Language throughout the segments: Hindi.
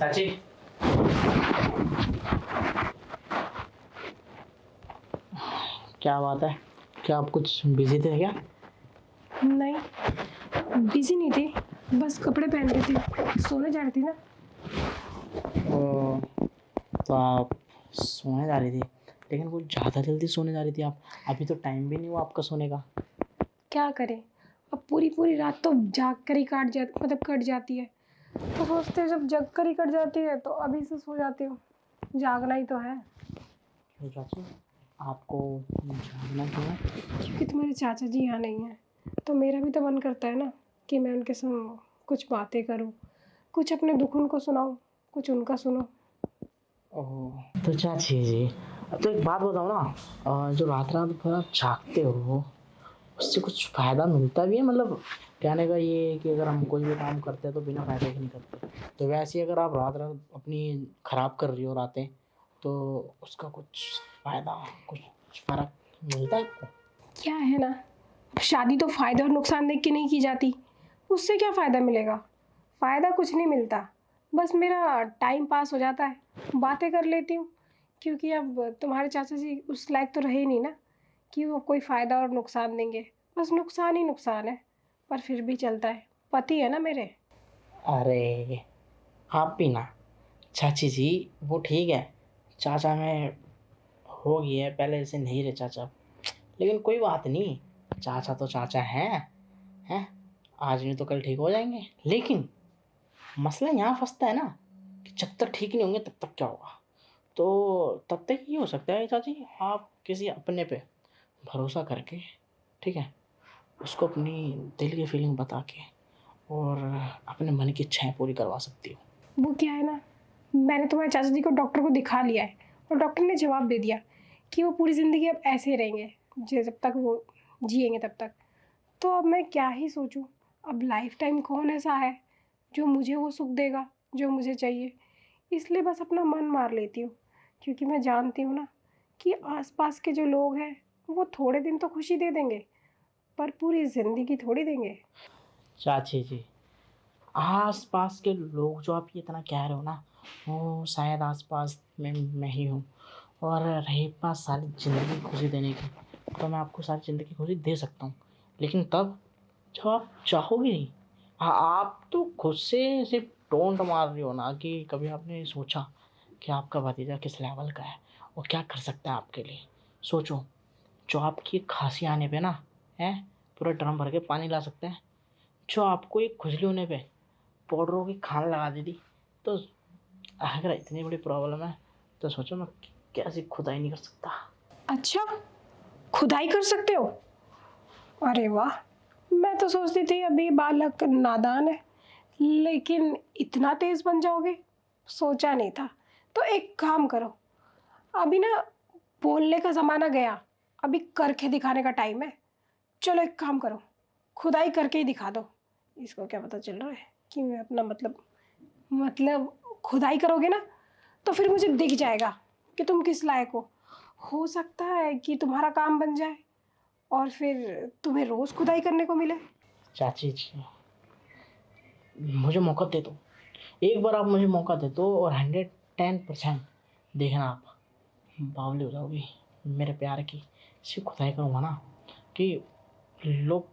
चाची, क्या बात है? क्या आप कुछ बिजी थे क्या? नहीं, बिजी नहीं थी, बस कपड़े पहन रही थी, सोने जा रही थी ना। तो आप सोने जा रही थी, लेकिन कुछ ज़्यादा जल्दी सोने जा रही थी आप। अभी तो टाइम भी नहीं हुआ आपका सोने का। क्या करें, अब पूरी पूरी रात तो जाग कर ही कट जाती है। तो सोचते हैं जब जग कर ही कट जाती है तो अभी से सो जाती हूँ, जागना ही तो है। तो चाची, आपको जागना क्यों है? क्योंकि तुम्हारे चाचा जी यहाँ नहीं हैं, तो मेरा भी तो मन करता है ना कि मैं उनके संग कुछ बातें करूँ, कुछ अपने दुख उनको सुनाऊँ, कुछ उनका सुनो। ओह, तो चाची जी, अब तो एक बात बताओ ना, जो रात रात भर आप जागते हो उससे कुछ फ़ायदा मिलता भी है? मतलब कहने का ये है कि अगर हम कोई भी काम करते हैं तो बिना फ़ायदे के नहीं करते। तो वैसे ही अगर आप रात रात अपनी ख़राब कर रही हो रातें, तो उसका कुछ फ़ायदा, कुछ फ़र्क मिलता है आपको? क्या है ना, शादी तो फ़ायदा और नुकसान देख के नहीं की जाती। उससे क्या फ़ायदा मिलेगा? फ़ायदा कुछ नहीं मिलता, बस मेरा टाइम पास हो जाता है, बातें कर लेती हूँ। क्योंकि अब तुम्हारे चाचा जी उस लायक तो रहे ही नहीं ना कि वो कोई फ़ायदा और नुकसान देंगे। बस नुकसान ही नुकसान है, पर फिर भी चलता है, पति है ना मेरे। अरे, आप भी ना, चाची जी, वो ठीक है, चाचा में हो गई है, पहले जैसे नहीं रहे चाचा, लेकिन कोई बात नहीं, चाचा तो चाचा हैं, आज नहीं तो कल ठीक हो जाएंगे। लेकिन मसला यहाँ फंसता है ना कि जब तक ठीक नहीं होंगे तब तक क्या होगा? तो तब तक ये हो सकता है चाची, आप किसी अपने पे भरोसा करके, ठीक है, उसको अपनी दिल की फीलिंग बता के और अपने मन की इच्छाएं पूरी करवा सकती हो। वो क्या है ना, मैंने तुम्हारे चाचा जी को डॉक्टर को दिखा लिया है और डॉक्टर ने जवाब दे दिया कि वो पूरी ज़िंदगी अब ऐसे ही रहेंगे, जब तक वो जिएंगे तब तक। तो अब मैं क्या ही सोचूं, अब लाइफ टाइम कौन ऐसा है जो मुझे वो सुख देगा जो मुझे चाहिए। इसलिए बस अपना मन मार लेती हूँ, क्योंकि मैं जानती हूँ ना कि आसपास के जो लोग हैं वो थोड़े दिन तो खुशी दे देंगे, पर पूरी ज़िंदगी थोड़ी देंगे। चाची जी, आस पास के लोग जो आप ये इतना कह रहे हो ना, वो शायद आस पास में मैं ही हूँ। और रही बात सारी ज़िंदगी खुशी देने की, तो मैं आपको सारी ज़िंदगी खुशी दे सकता हूँ, लेकिन तब जब आप चाहोगे नहीं। हाँ, आप तो खुद से सिर्फ टोंट मार रही हो ना, कि कभी आपने सोचा कि आपका भतीजा किस लेवल का है और क्या कर सकता है आपके लिए? सोचो, जो आपकी खांसी आने पे ना, है, पूरा ड्रम भर के पानी ला सकते हैं। जो आपको एक खुजली होने पे पाउडरों की खान लगा दी थी। तो अगर इतनी बड़ी प्रॉब्लम है तो सोचो मैं कैसी खुदाई नहीं कर सकता। अच्छा, खुदाई कर सकते हो? अरे वाह, मैं तो सोचती थी अभी बालक नादान है, लेकिन इतना तेज बन जाओगे सोचा नहीं था। तो एक काम करो, अभी ना बोलने का ज़माना गया, अभी करके दिखाने का टाइम है। चलो एक काम करो, खुदाई करके ही दिखा दो। इसको क्या पता चल रहा है कि मैं अपना मतलब खुदाई करोगे ना तो फिर मुझे दिख जाएगा कि तुम किस लायक हो सकता है कि तुम्हारा काम बन जाए और फिर तुम्हें रोज़ खुदाई करने को मिले। चाची जी, मुझे मौका दे दो, एक बार आप मुझे मौका दे दो और 110% देखना आप बावली हो जाओगी मेरे प्यार की। ऐसी खुदाई करूँगा ना कि लोग,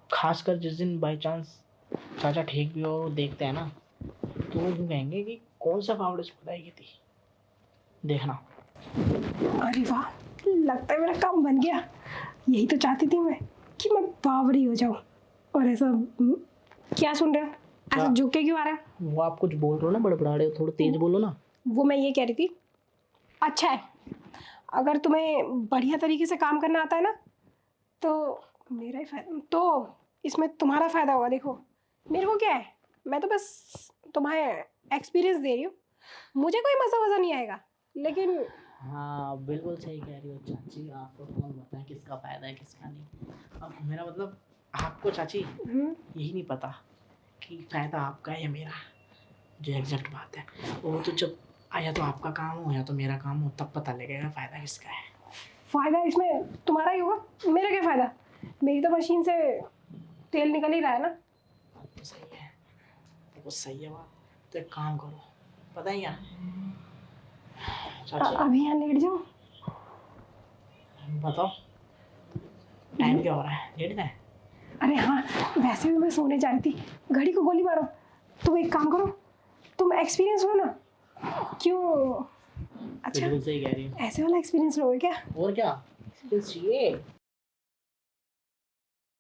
खासकर जिस दिन बाई चांस चाचा ठीक भी हो देखते हैं ना, तो वो यूँ कहेंगे कि कौन सा फावड़े से खुदाई की थी, देखना। अरे वाह, लगता है मेरा काम बन गया। यही तो चाहती थी मैं कि मैं बावरी हो जाऊं। और ऐसा क्या सुन रहे हो, क्या? ऐसा झुक के क्यों आ रहा है? वो आप कुछ बोल रहे हो ना, बड़बड़ा रहे हो, थोड़ा तेज बोलो ना। वो मैं ये कह रही थी, अच्छा है अगर तुम्हें बढ़िया तरीके से काम करना आता है ना तो मेरा ही फायदा, तो इसमें तुम्हारा फ़ायदा होगा। देखो मेरे को क्या है, मैं तो बस तुम्हें एक्सपीरियंस दे रही हूँ, मुझे कोई मज़ा वज़ा नहीं आएगा, लेकिन हाँ, बिल्कुल सही कह रही हो चाची, आपको कौन बताए किसका फ़ायदा है किसका नहीं। अब मेरा मतलब, आपको चाची यही नहीं पता कि फ़ायदा आपका है या मेरा, जो एग्जैक्ट बात है। वो तो जब या तो आपका काम हो या तो मेरा काम हो, तब पता लगेगा फ़ायदा किसका है। फ़ायदा इसमें तुम्हारा ही होगा, मेरा क्या फ़ायदा? मेरी तो मशीन से तेल निकल ही रहा है ना। बात तो सही है, बिल्कुल सही है बात। तो एक काम करो, पता ही क्या चाची अभी यहाँ लेट जाओ। बताओ टाइम क्या हो रहा है, लेट है? अरे हाँ, वैसे भी मैं सोने जा रही थी, घड़ी को गोली मारो। तुम एक काम करो, तुम एक्सपीरियंस लो ना। क्यों? अच्छा, बिल्कुल सही कह रही हो। ऐसे वाला एक्सपीरियंस लोगे क्या? और क्या, एक्सपीरियंस चाहिए।